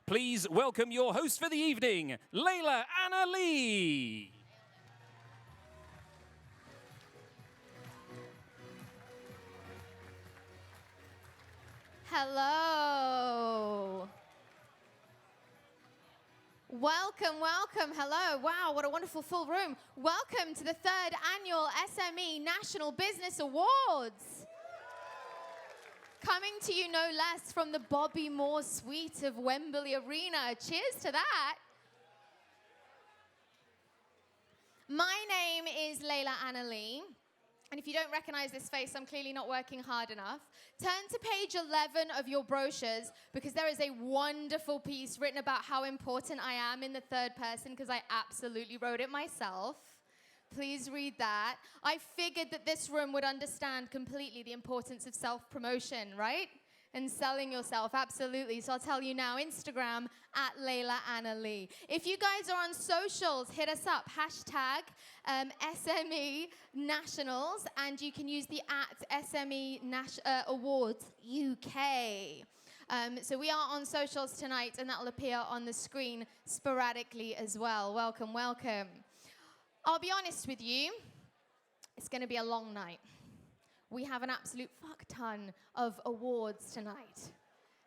Please welcome your host for the evening, Layla Anna Lee. Hello. Welcome, welcome. Hello. Wow, what a wonderful full room. Welcome to the 3rd annual SME National Business Awards. Coming to you no less from the Bobby Moore Suite of Wembley Arena. Cheers to that. My name is Layla Anna Lee. And if you don't recognize this face, I'm clearly not working hard enough. Turn to page 11 of your brochures because there is a wonderful piece written about how important I am in the third person because I absolutely wrote it myself. Please read that. I figured that this room would understand completely the importance of self-promotion, right? And selling yourself, absolutely. So I'll tell you now, Instagram, at Layla Anna Lee. If you guys are on socials, hit us up, hashtag SME Nationals, and you can use the at SME Awards UK. So we are on socials tonight, and that will appear on the screen sporadically as well. Welcome, welcome. I'll be honest with you, it's going to be a long night. We have an absolute fuck ton of awards tonight.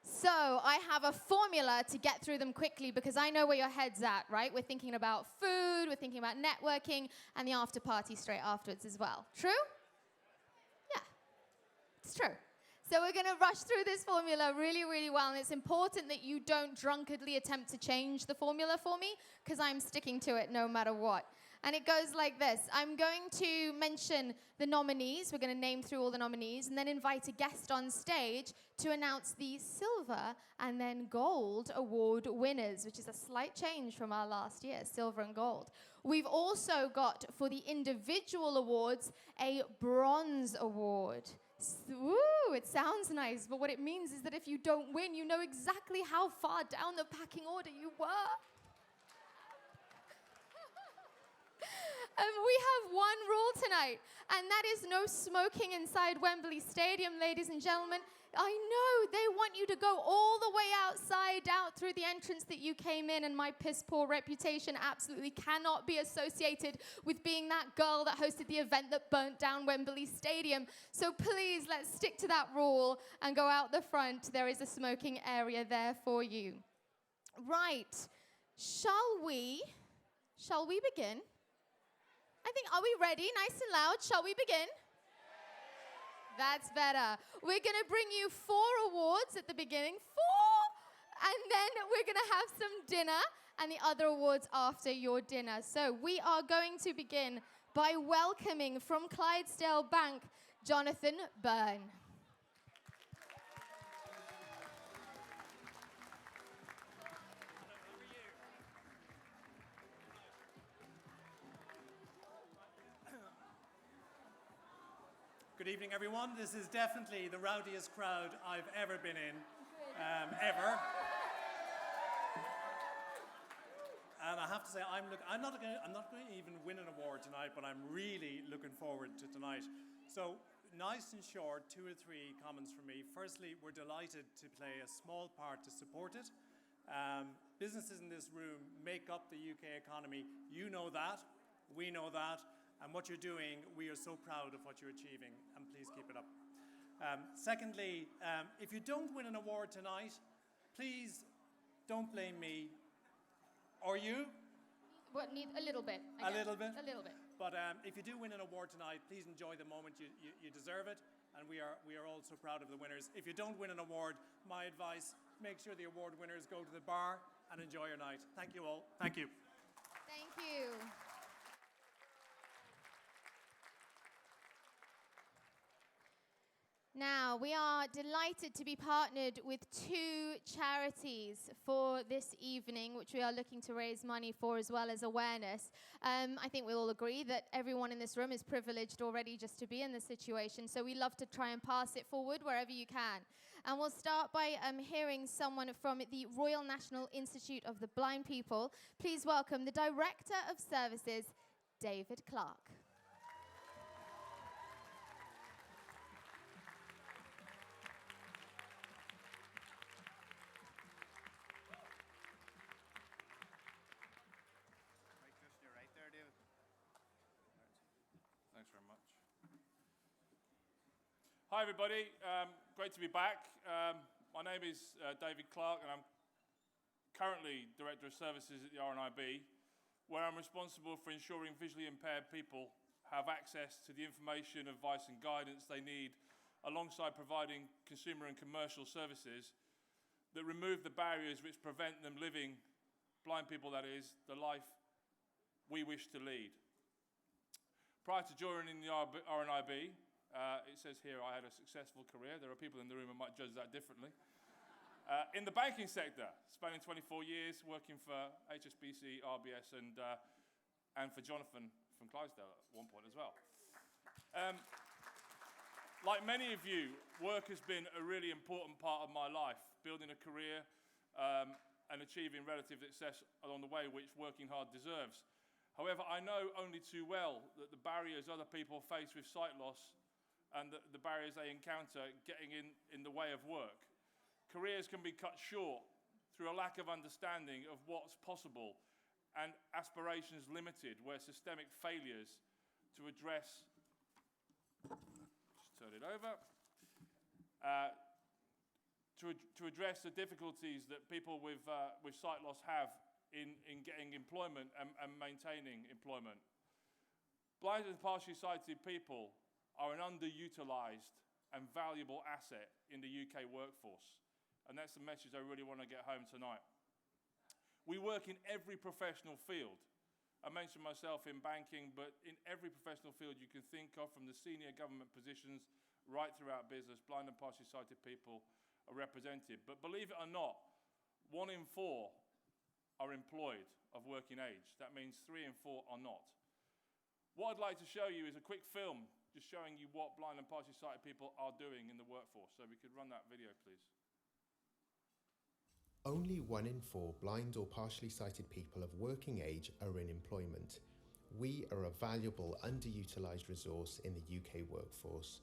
So I have a formula to get through them quickly because I know where your head's at, right? We're thinking about food, we're thinking about networking, and the after party straight afterwards as well. True? Yeah, it's true. So we're going to rush through this formula really, really well, and it's important that you don't drunkenly attempt to change the formula for me because I'm sticking to it no matter what. And it goes like this. I'm going to mention the nominees. We're going to name through all the nominees and then invite a guest on stage to announce the silver and then gold award winners, which is a slight change from our last year, silver and gold. We've also got, for the individual awards, a bronze award. Ooh, it sounds nice, but what it means is that if you don't win, you know exactly how far down the packing order you were. We have one rule tonight, and that is no smoking inside Wembley Stadium, ladies and gentlemen. I know, they want you to go all the way outside, out through the entrance that you came in, and my piss-poor reputation absolutely cannot be associated with being that girl that hosted the event that burnt down Wembley Stadium. So please, let's stick to that rule and go out the front. There is a smoking area there for you. Right, shall we begin? I think, are we ready? Nice and loud. Shall we begin? That's better. We're going to bring you 4 awards at the beginning. 4! And then we're going to have some dinner and the other awards after your dinner. So we are going to begin by welcoming from Clydesdale Bank, Jonathan Byrne. Good evening, everyone. This is definitely the rowdiest crowd I've ever been in, ever. And I have to say, I'm not going to even win an award tonight, but I'm really looking forward to tonight. So, nice and short, 2 or 3 comments from me. Firstly, we're delighted to play a small part to support it. Businesses in this room make up the UK economy. You know that. We know that. And what you're doing, we are so proud of what you're achieving, and please keep it up. Secondly, if you don't win an award tonight, please don't blame me or you. What, need a little bit. A little bit? A little bit. But if you do win an award tonight, please enjoy the moment. You deserve it, and we are all so proud of the winners. If you don't win an award, my advice, make sure the award winners go to the bar and enjoy your night. Thank you all. Thank you. Thank you. Now, we are delighted to be partnered with 2 charities for this evening, which we are looking to raise money for as well as awareness. I think we'll all agree that everyone in this room is privileged already just to be in this situation, so we love to try and pass it forward wherever you can. And we'll start by hearing someone from the Royal National Institute of the Blind People. Please welcome the Director of Services, David Clark. Hi everybody, great to be back. My name is David Clark and I'm currently Director of Services at the RNIB, where I'm responsible for ensuring visually impaired people have access to the information, advice and guidance they need, alongside providing consumer and commercial services that remove the barriers which prevent them living, blind people that is, the life we wish to lead. Prior to joining the RNIB, it says here I had a successful career. There are people in the room who might judge that differently. In the banking sector, spanning 24 years, working for HSBC, RBS, and for Jonathan from Clydesdale at one point as well. Like many of you, work has been a really important part of my life, building a career and achieving relative success along the way, which working hard deserves. However, I know only too well that the barriers other people face with sight loss and the barriers they encounter getting in the way of work. Careers can be cut short through a lack of understanding of what's possible and aspirations limited, where systemic failures to address, just turn it over, to address the difficulties that people with sight loss have in getting employment and maintaining employment. Blind and partially sighted people are an underutilised and valuable asset in the UK workforce. And that's the message I really want to get home tonight. We work in every professional field. I mentioned myself in banking, but in every professional field you can think of, from the senior government positions right throughout business, blind and partially sighted people are represented. But believe it or not, 1 in 4 are employed of working age. That means 3 in 4 are not. What I'd like to show you is a quick film just showing you what blind and partially sighted people are doing in the workforce. So we could run that video, please. Only 1 in 4 blind or partially sighted people of working age are in employment. We are a valuable, underutilised resource in the UK workforce.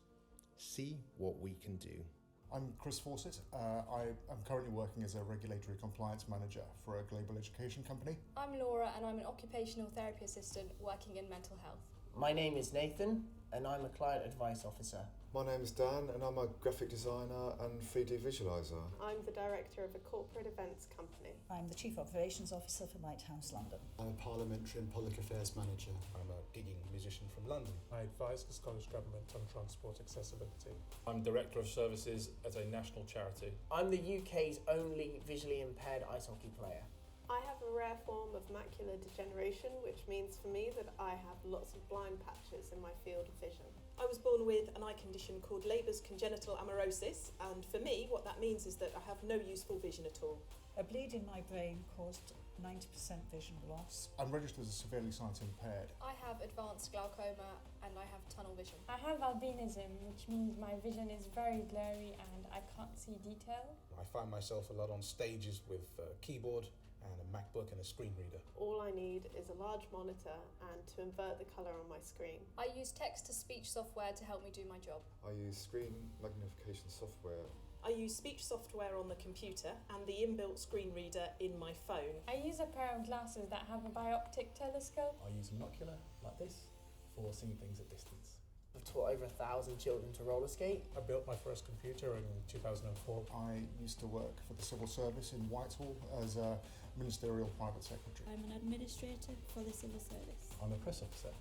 See what we can do. I'm Chris Fawcett. I am currently working as a regulatory compliance manager for a global education company. I'm Laura and I'm an occupational therapy assistant working in mental health. My name is Nathan and I'm a client advice officer. My name is Dan and I'm a graphic designer and 3D visualiser. I'm the director of a corporate events company. I'm the Chief Operations Officer for Lighthouse London. I'm a parliamentary and public affairs manager. I'm a gigging musician from London. I advise the Scottish Government on transport accessibility. I'm Director of Services at a national charity. I'm the UK's only visually impaired ice hockey player. I have a rare form of macular degeneration, which means for me that I have lots of blind patches in my field of vision. I was born with an eye condition called Leber's congenital amaurosis, and for me what that means is that I have no useful vision at all. A bleed in my brain caused 90% vision loss. I'm registered as severely sight impaired. I have advanced glaucoma and I have tunnel vision. I have albinism, which means my vision is very blurry and I can't see detail. I find myself a lot on stages with a keyboard and a MacBook and a screen reader. All I need is a large monitor and to invert the colour on my screen. I use text-to-speech software to help me do my job. I use screen magnification software. I use speech software on the computer and the inbuilt screen reader in my phone. I use a pair of glasses that have a bioptic telescope. I use a binocular like this for seeing things at distance. I've taught over 1,000 children to roller skate. I built my first computer in 2004. I used to work for the civil service in Whitehall as a ministerial private secretary. I'm an administrator for the civil service. I'm a press officer.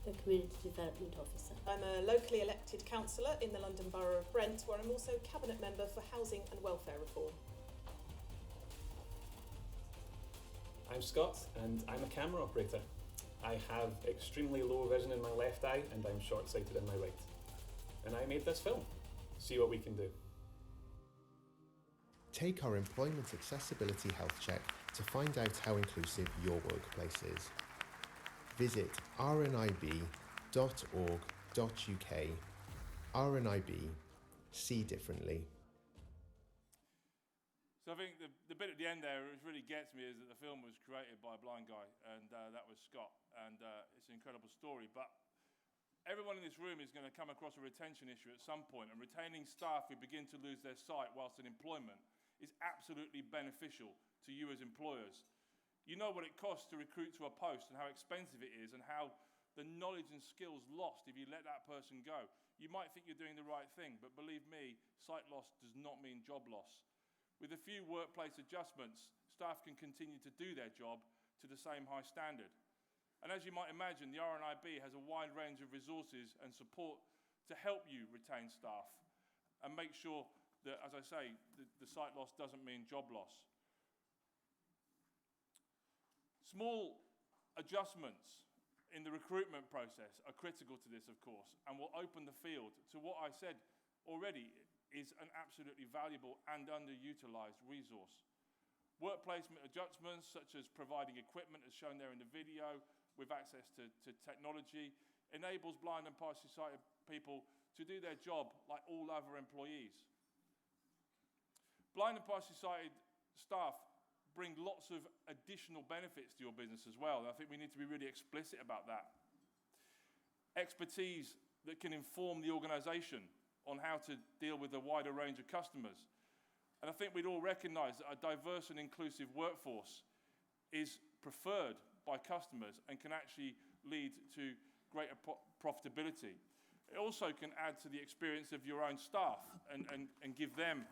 The community development officer. I'm a locally elected councillor in the London Borough of Brent, where I'm also cabinet member for housing and welfare reform. I'm Scott and I'm a camera operator. I have extremely low vision in my left eye and I'm short-sighted in my right. And I made this film. See what we can do. Take our employment accessibility health check to find out how inclusive your workplace is. Visit rnib.org.uk. RNIB. See differently. So I think the bit at the end there which really gets me is that the film was created by a blind guy, and that was Scott. And it's an incredible story. But everyone in this room is going to come across a retention issue at some point, and retaining staff who begin to lose their sight whilst in employment is absolutely beneficial to you as employers. You know what it costs to recruit to a post and how expensive it is and how the knowledge and skills lost if you let that person go. You might think you're doing the right thing, but believe me, sight loss does not mean job loss. With a few workplace adjustments, staff can continue to do their job to the same high standard. And as you might imagine, the RNIB has a wide range of resources and support to help you retain staff and make sure that, as I say, the sight loss doesn't mean job loss. Small adjustments in the recruitment process are critical to this, of course, and will open the field to what I said already is an absolutely valuable and underutilised resource. Work placement adjustments, such as providing equipment, as shown there in the video, with access to technology, enables blind and partially sighted people to do their job like all other employees. Blind and partially sighted staff bring lots of additional benefits to your business as well, and I think we need to be really explicit about that. Expertise that can inform the organisation on how to deal with a wider range of customers. And I think we'd all recognise that a diverse and inclusive workforce is preferred by customers and can actually lead to greater profitability. It also can add to the experience of your own staff and give them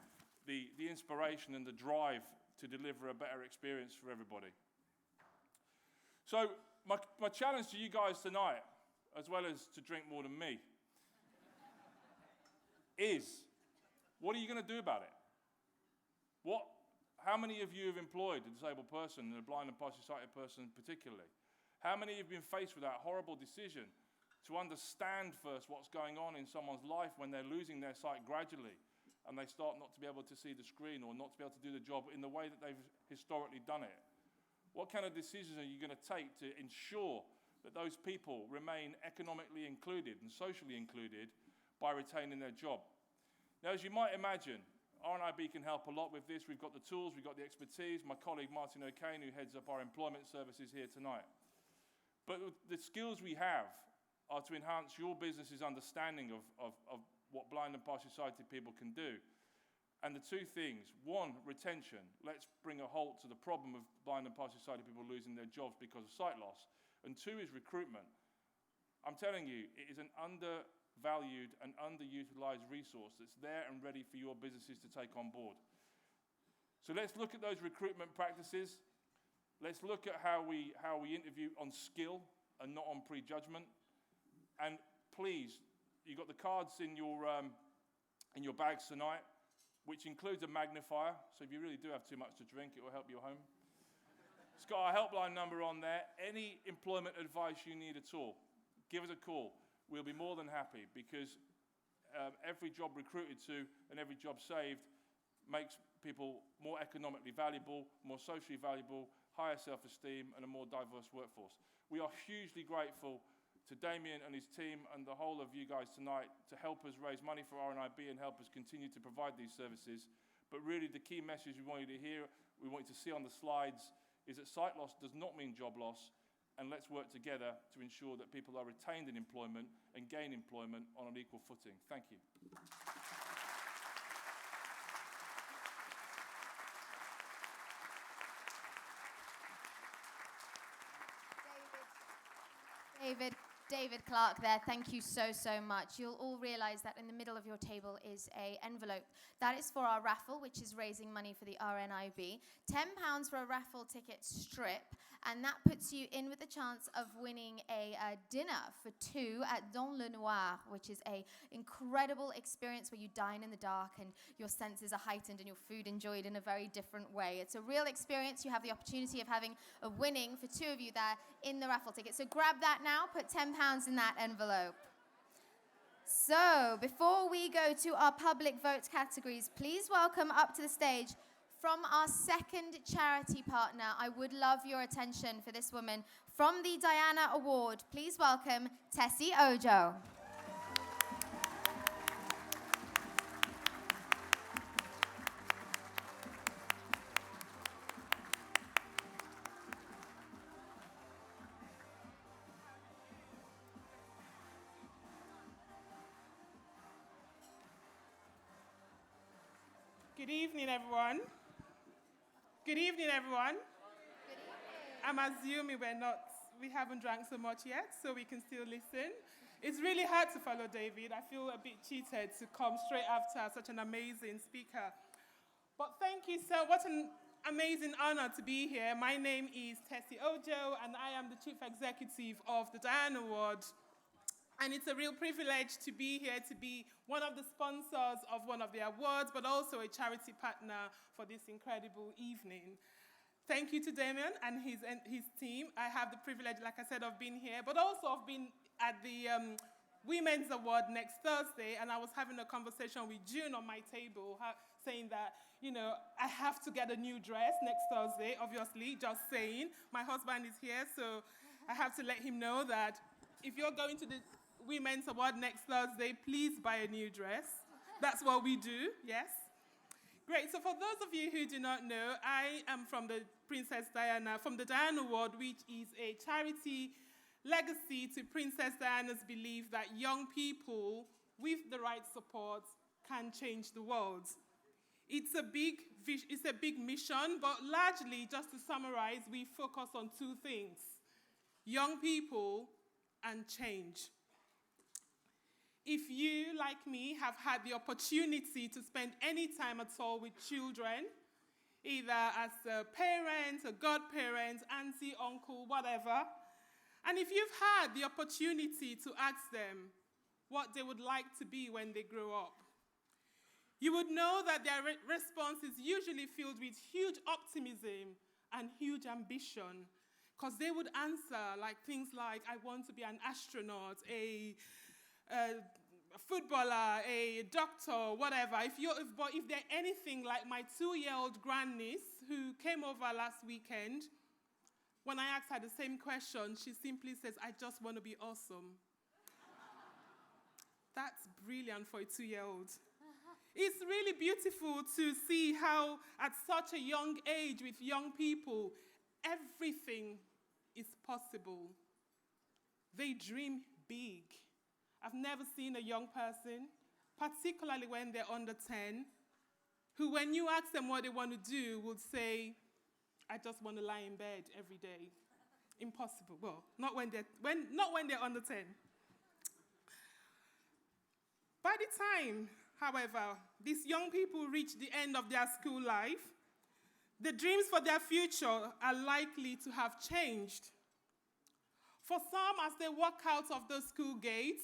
the inspiration and the drive to deliver a better experience for everybody. So my challenge to you guys tonight, as well as to drink more than me, is what are you going to do about it? How many of you have employed a disabled person, and a blind and partially sighted person particularly? How many have been faced with that horrible decision to understand first what's going on in someone's life when they're losing their sight gradually and they start not to be able to see the screen or not to be able to do the job in the way that they've historically done it? What kind of decisions are you going to take to ensure that those people remain economically included and socially included by retaining their job? Now, as you might imagine, RNIB can help a lot with this. We've got the tools, we've got the expertise. My colleague Martin O'Kane, who heads up our employment services, here tonight. But the skills we have are to enhance your business's understanding of what blind and partially sighted people can do. And the two things: one, retention. Let's bring a halt to the problem of blind and partially sighted people losing their jobs because of sight loss. And two is recruitment. I'm telling you, it is an undervalued and underutilised resource that's there and ready for your businesses to take on board. So let's look at those recruitment practices. Let's look at how we interview on skill and not on prejudgment. And please, you've got the cards in your bags tonight, which includes a magnifier. So if you really do have too much to drink, it will help you home. It's got our helpline number on there. Any employment advice you need at all, give us a call. We'll be more than happy, because every job recruited to and every job saved makes people more economically valuable, more socially valuable, higher self-esteem, and a more diverse workforce. We are hugely grateful to Damien and his team and the whole of you guys tonight to help us raise money for RNIB and help us continue to provide these services. But really the key message we want you to hear, we want you to see on the slides, is that sight loss does not mean job loss, and let's work together to ensure that people are retained in employment and gain employment on an equal footing. Thank you. David Clark there, thank you so much. You'll all realise that in the middle of your table is an envelope. That is for our raffle, which is raising money for the RNIB. £10 for a raffle ticket strip, and that puts you in with the chance of winning a dinner for two at Dans le Noir, which is an incredible experience where you dine in the dark and your senses are heightened and your food enjoyed in a very different way. It's a real experience. You have the opportunity of having a winning for two of you there in the raffle ticket. So grab that now, put £10 in that envelope. So before we go to our public vote categories, please welcome up to the stage from our second charity partner. I would love your attention for this woman from the Diana Award. Please welcome Tessie Ojo. Good evening, everyone. Good evening, everyone. Good evening. I'm assuming we haven't drank so much yet, so we can still listen. It's really hard to follow David. I feel a bit cheated to come straight after such an amazing speaker. But thank you so much. What an amazing honor to be here. My name is Tessie Ojo, and I am the Chief Executive of the Diana Award. And it's a real privilege to be here, to be one of the sponsors of one of the awards, but also a charity partner for this incredible evening. Thank you to Damien and his team. I have the privilege, like I said, of being here, but also of being at the Women's Award next Thursday, and I was having a conversation with June on my table, saying that, you know, I have to get a new dress next Thursday, obviously, just saying. My husband is here, so I have to let him know that if you're going to the Women's Award next Thursday, please buy a new dress. That's what we do, yes? Great, so for those of you who do not know, I am from the Diana Award, which is a charity legacy to Princess Diana's belief that young people with the right support can change the world. It's a big mission, but largely, just to summarize, we focus on two things: young people and change. If you, like me, have had the opportunity to spend any time at all with children, either as a parent, a godparent, auntie, uncle, whatever, and if you've had the opportunity to ask them what they would like to be when they grow up, you would know that their response is usually filled with huge optimism and huge ambition, because they would answer things like, I want to be an astronaut, a footballer, a doctor, whatever. But if they're anything like my 2-year-old grandniece who came over last weekend, when I asked her the same question, she simply says, I just want to be awesome. That's brilliant for a 2-year-old. It's really beautiful to see how at such a young age with young people, everything is possible. They dream big. I've never seen a young person, particularly when they're under 10, who when you ask them what they want to do would say, I just want to lie in bed every day. Impossible. Well, not when they're under 10. By the time, however, these young people reach the end of their school life, the dreams for their future are likely to have changed. For some, as they walk out of those school gates,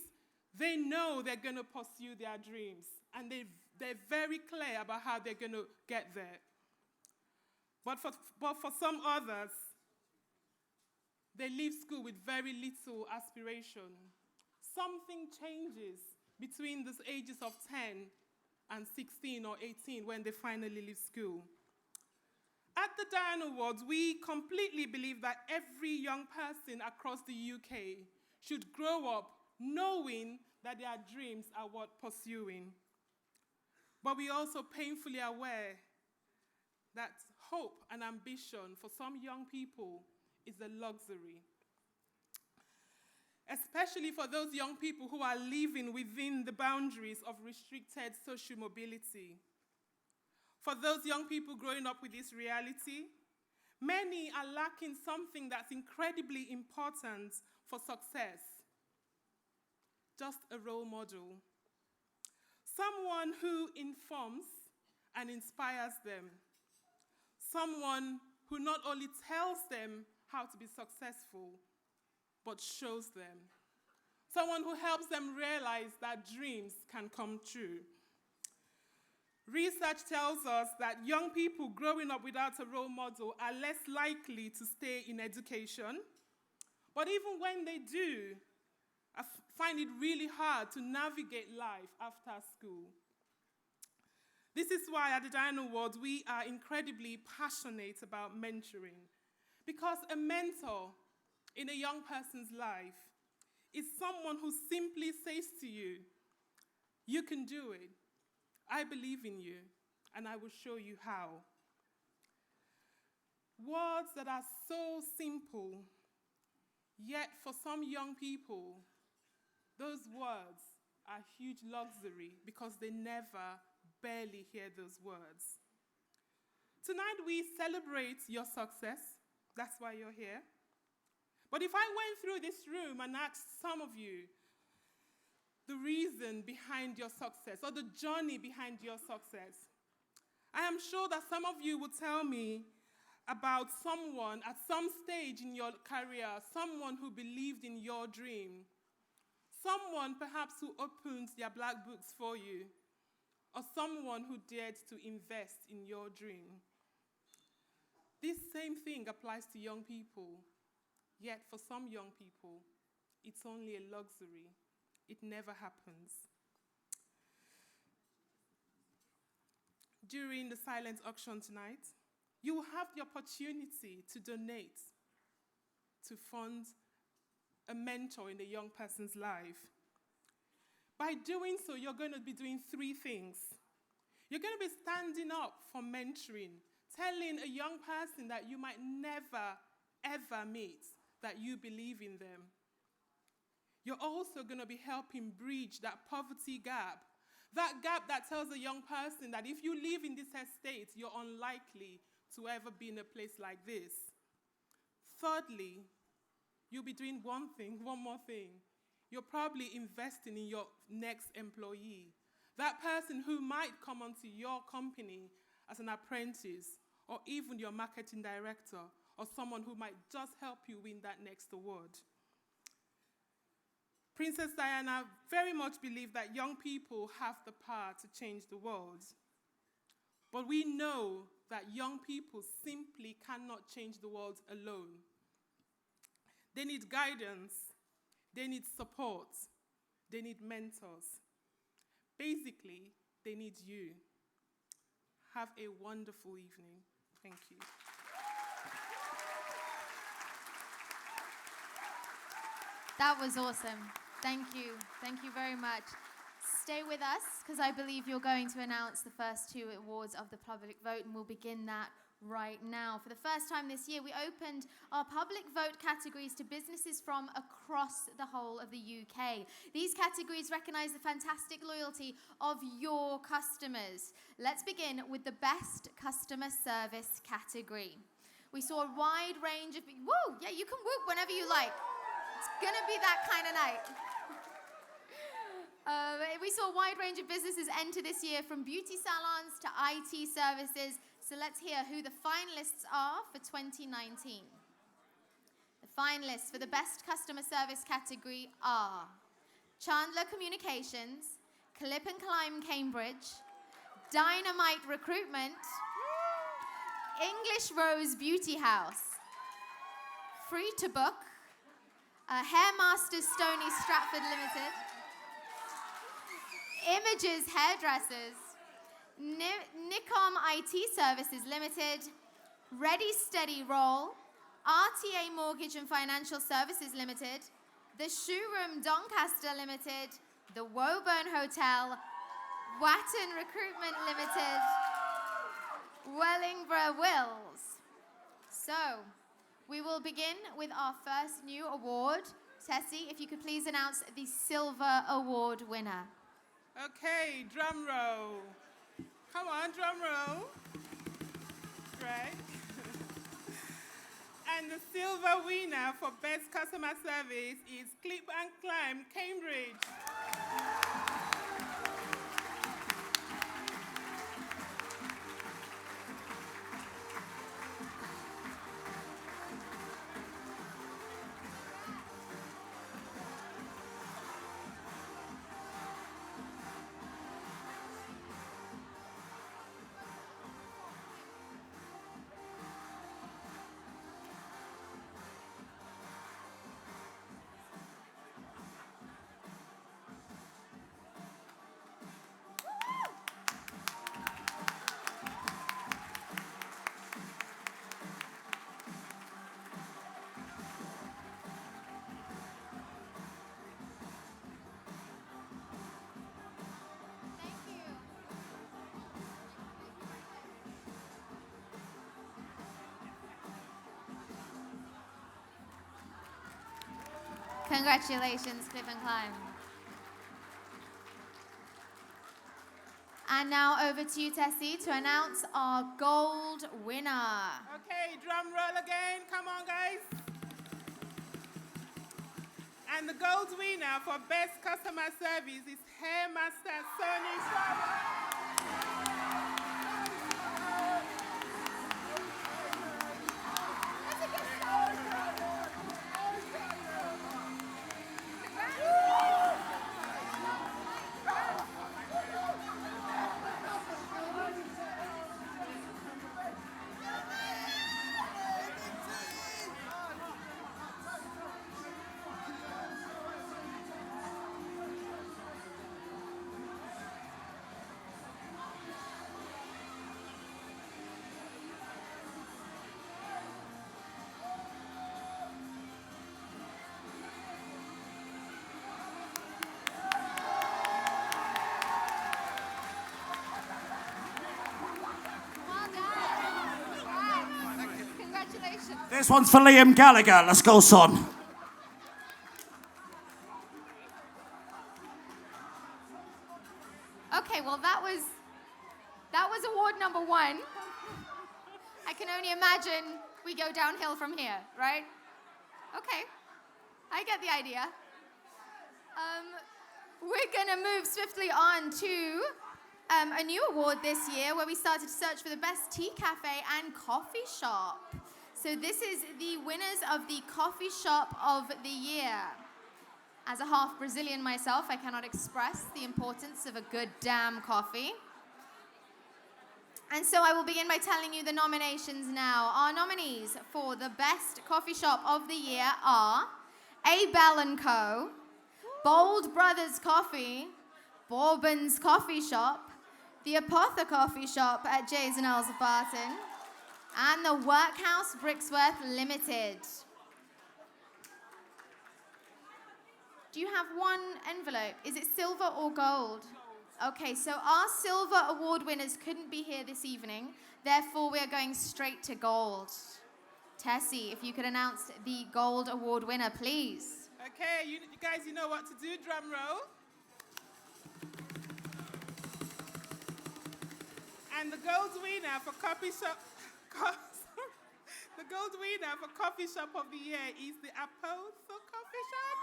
they know they're going to pursue their dreams, and they're very clear about how they're going to get there. But for some others, they leave school with very little aspiration. Something changes between those ages of 10 and 16 or 18 when they finally leave school. At the Diana Awards, we completely believe that every young person across the UK should grow up knowing that their dreams are worth pursuing. But we're also painfully aware that hope and ambition for some young people is a luxury, especially for those young people who are living within the boundaries of restricted social mobility. For those young people growing up with this reality, many are lacking something that's incredibly important for success: just a role model. Someone who informs and inspires them. Someone who not only tells them how to be successful, but shows them. Someone who helps them realize that dreams can come true. Research tells us that young people growing up without a role model are less likely to stay in education. But even when they do, I find it really hard to navigate life after school. This is why at the Diana Awards, we are incredibly passionate about mentoring. Because a mentor in a young person's life is someone who simply says to you, you can do it. I believe in you, and I will show you how. Words that are so simple, yet for some young people, those words are a huge luxury because they never barely hear those words. Tonight we celebrate your success. That's why you're here. But if I went through this room and asked some of you, the reason behind your success or the journey behind your success. I am sure that some of you will tell me about someone at some stage in your career, someone who believed in your dream, someone perhaps who opened their black books for you, or someone who dared to invest in your dream. This same thing applies to young people, yet for some young people, it's only a luxury. It never happens. During the silent auction tonight, you will have the opportunity to donate to fund a mentor in a young person's life. By doing so, you're going to be doing three things. You're going to be standing up for mentoring, telling a young person that you might never, ever meet that you believe in them. You're also going to be helping bridge that poverty gap, that gap that tells a young person that if you live in this estate, you're unlikely to ever be in a place like this. Thirdly, you'll be doing one more thing. You're probably investing in your next employee, that person who might come onto your company as an apprentice, or even your marketing director, or someone who might just help you win that next award. Princess Diana very much believed that young people have the power to change the world. But we know that young people simply cannot change the world alone. They need guidance, they need support, they need mentors. Basically, they need you. Have a wonderful evening. Thank you. That was awesome. Thank you. Thank you very much. Stay with us, because I believe you're going to announce the first two awards of the public vote, and we'll begin that right now. For the first time this year, we opened our public vote categories to businesses from across the whole of the UK. These categories recognise the fantastic loyalty of your customers. Let's begin with the best customer service category. We saw a wide range of... Woo! Yeah, you can whoop whenever you like. It's gonna be that kind of night. We saw a wide range of businesses enter this year, from beauty salons to IT services. So let's hear who the finalists are for 2019. The finalists for the best customer service category are Chandler Communications, Clip and Climb Cambridge, Dynamite Recruitment, English Rose Beauty House, Free to Book, Hairmasters Stony Stratford Limited, Images Hairdressers, Nicom IT Services Limited, Ready Steady Roll, RTA Mortgage and Financial Services Limited, the Showroom Doncaster Limited, the Woburn Hotel, Watton Recruitment Limited, Wellingborough Wills. So, we will begin with our first new award. Tessie, if you could please announce the Silver Award winner. Okay, drum roll. Come on, drum roll. Right. And the silver winner for best customer service is Clip and Climb Cambridge. Congratulations, Clip and Climb. And now over to you, Tessie, to announce our gold winner. Okay, drum roll again. Come on, guys. And the gold winner for best customer service is Hairmaster Sony Sharma. Congratulations. This one's for Liam Gallagher. Let's go, son. Okay, well that was award number 1. I can only imagine we go downhill from here, right? Okay, I get the idea. We're gonna move swiftly on to a new award this year where we started to search for the best tea cafe and coffee shop. So this is the winners of the coffee shop of the year. As a half Brazilian myself, I cannot express the importance of a good damn coffee. And so I will begin by telling you the nominations now. Our nominees for the best coffee shop of the year are A. Bell & Co., Bold Brothers Coffee, Bourbon's Coffee Shop, the Apotha Coffee Shop at Jay's and Earls of Barton, and the Workhouse Brixworth Limited. Do you have one envelope? Is it silver or gold? Okay, so our silver award winners couldn't be here this evening, therefore we are going straight to gold. Tessie, if you could announce the gold award winner, please. Okay, you guys, you know what to do. Drum roll. And the gold winner for coffee shop, the gold winner for coffee shop of the year is the Apotha Coffee Shop.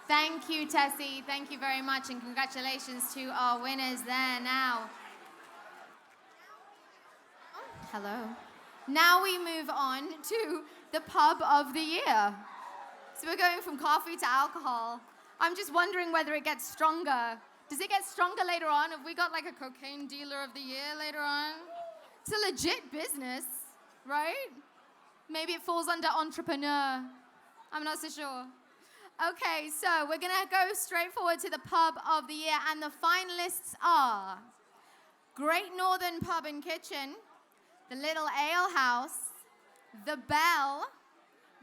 Thank you, Tessie. Thank you very much, and congratulations to our winners there now. Hello. Now we move on to the pub of the year. So we're going from coffee to alcohol. I'm just wondering whether it gets stronger. Does it get stronger later on? Have we got like a cocaine dealer of the year later on? It's a legit business, right? Maybe it falls under entrepreneur. I'm not so sure. Okay, so we're gonna go straight forward to the pub of the year, and the finalists are Great Northern Pub and Kitchen, the Little Ale House, the Bell,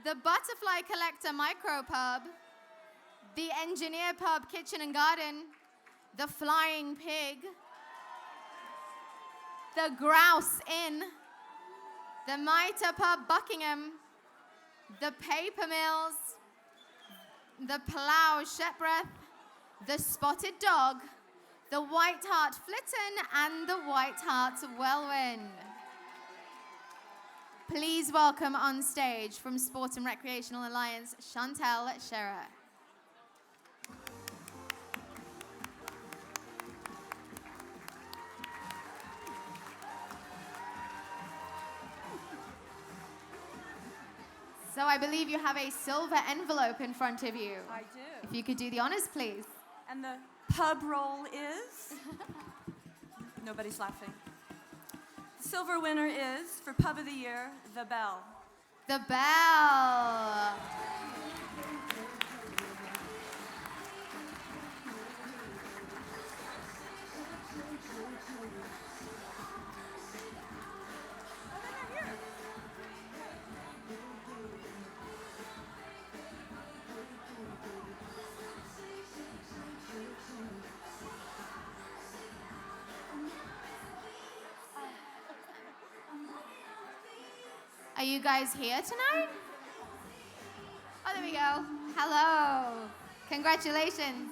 the Butterfly Collector Micro Pub, the Engineer Pub Kitchen and Garden, the Flying Pig, the Grouse Inn, the Mitre Pub Buckingham, the Paper Mills, the Plough Shepworth, the Spotted Dog, the White Hart Flitton, and the White Hart Welwyn. Please welcome on stage from Sport and Recreational Alliance, Chantal Scherer. So I believe you have a silver envelope in front of you. I do. If you could do the honors, please. And the pub roll is? Nobody's laughing. The silver winner is, for Pub of the Year, The Bell. The Bell. Are you guys here tonight? Oh, there we go. Hello. Congratulations.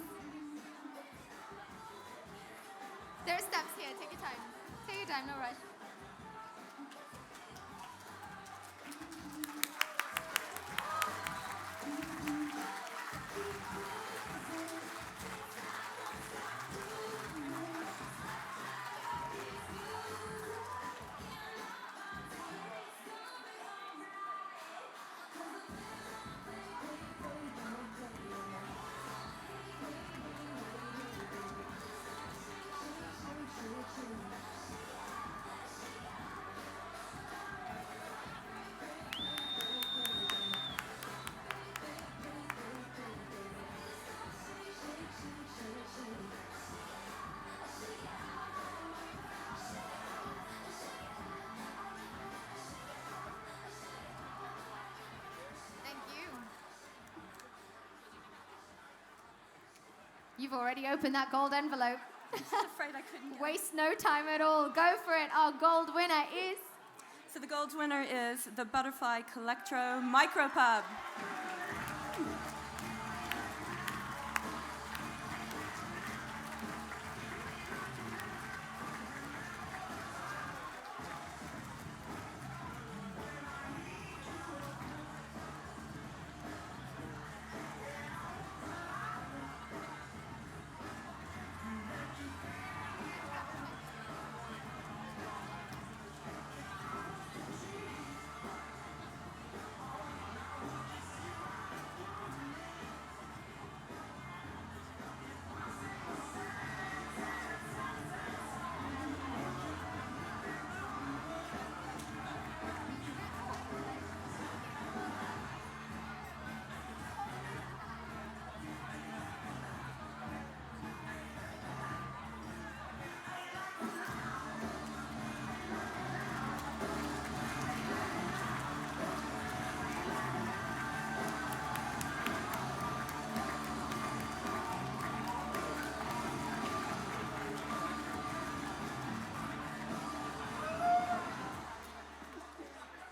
There are steps here. Take your time. Take your time, no rush. You've already opened that gold envelope. I'm just afraid I couldn't. Waste no time at all. Go for it. Our gold winner is... So the gold winner is the Butterfly Collectro Micropub.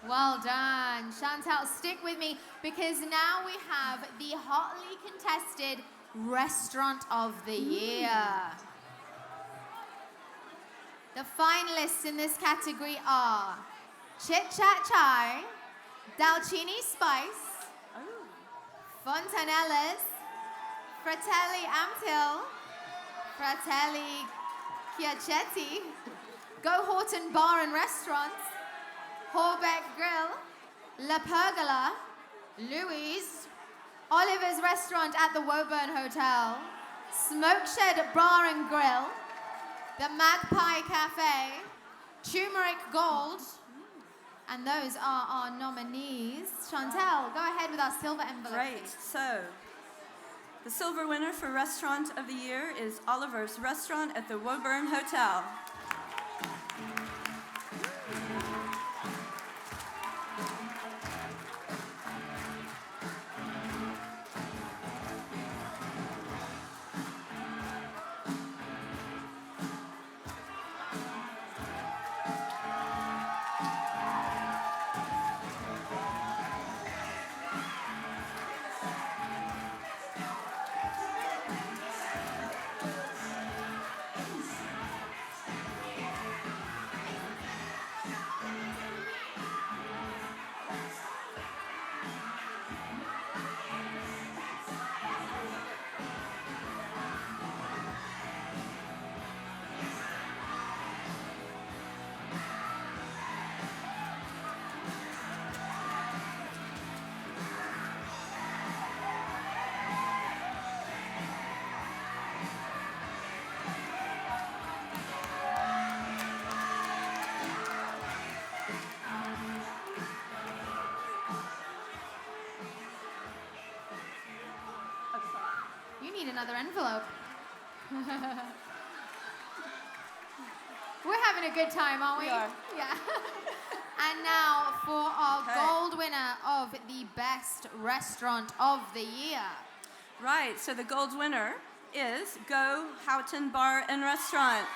Well done. Chantal, stick with me because now we have the hotly contested Restaurant of the Year. The finalists in this category are Chit Chat Chai, Dalcini Spice, Fontanella's, Fratelli Amtil, Fratelli Chiacetti, Go Horton Bar and Restaurants, Horbeck Grill, La Pergola, Louis, Oliver's Restaurant at the Woburn Hotel, Smoke Shed Bar and Grill, the Magpie Cafe, Turmeric Gold, and those are our nominees. Chantal, go ahead with our silver envelope. Great. So, the silver winner for Restaurant of the Year is Oliver's Restaurant at the Woburn Hotel. another envelope. We're having a good time, aren't we? We are. Yeah. And now for our Okay. gold winner of the best restaurant of the year. Right, so the gold winner is Go Houghton Bar and Restaurant.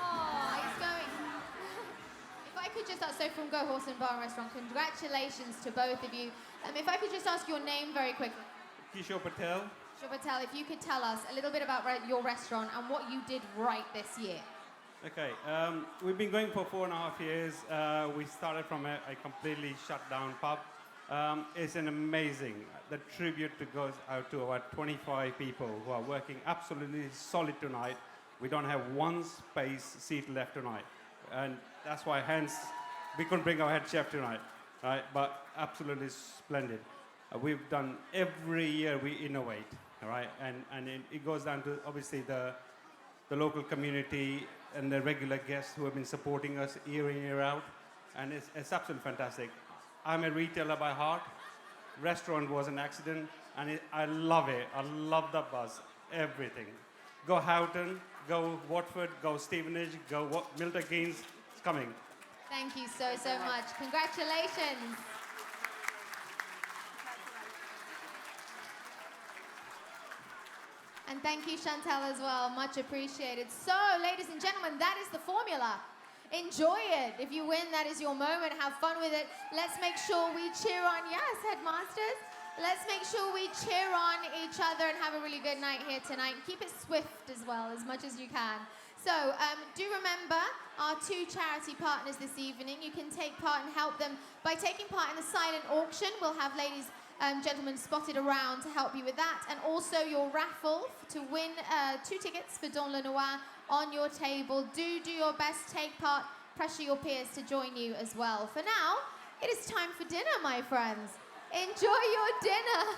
Oh, he's going. If I could just ask, so from Go Horse and Bar and Restaurant, congratulations to both of you. If I could just ask your name very quickly. Kishore Patel. Kishore Patel, if you could tell us a little bit about your restaurant and what you did right this year. Okay, we've been going for 4.5 years. We started from a completely shut down pub. It's an amazing, the tribute that goes out to our 25 people who are working absolutely solid tonight. We don't have one seat left tonight. And that's why hence we couldn't bring our head chef tonight, right? But absolutely splendid. We've done every year we innovate, all right? And it goes down to obviously the local community and the regular guests who have been supporting us year in, year out. And it's absolutely fantastic. I'm a retailer by heart. Restaurant was an accident, and I love it. I love the buzz, everything. Go Houghton, go Watford, go Stevenage, go Milton Keynes. It's coming. Thank you so much. Congratulations. And thank you, Chantal, as well. Much appreciated. So, ladies and gentlemen, that is the formula. Enjoy it. If you win, that is your moment. Have fun with it. Let's make sure we cheer on, yes, headmasters. Let's make sure we cheer on each other and have a really good night here tonight. Keep it swift as well, as much as you can. So, do remember our 2 charity partners this evening. You can take part and help them by taking part in the silent auction. We'll have ladies and gentlemen spotted around to help you with that. And also your raffle to win 2 tickets for Don Le Noir on your table. Do your best, take part, pressure your peers to join you as well. For now, it is time for dinner, my friends. Enjoy your dinner,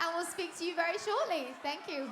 and we'll speak to you very shortly. Thank you.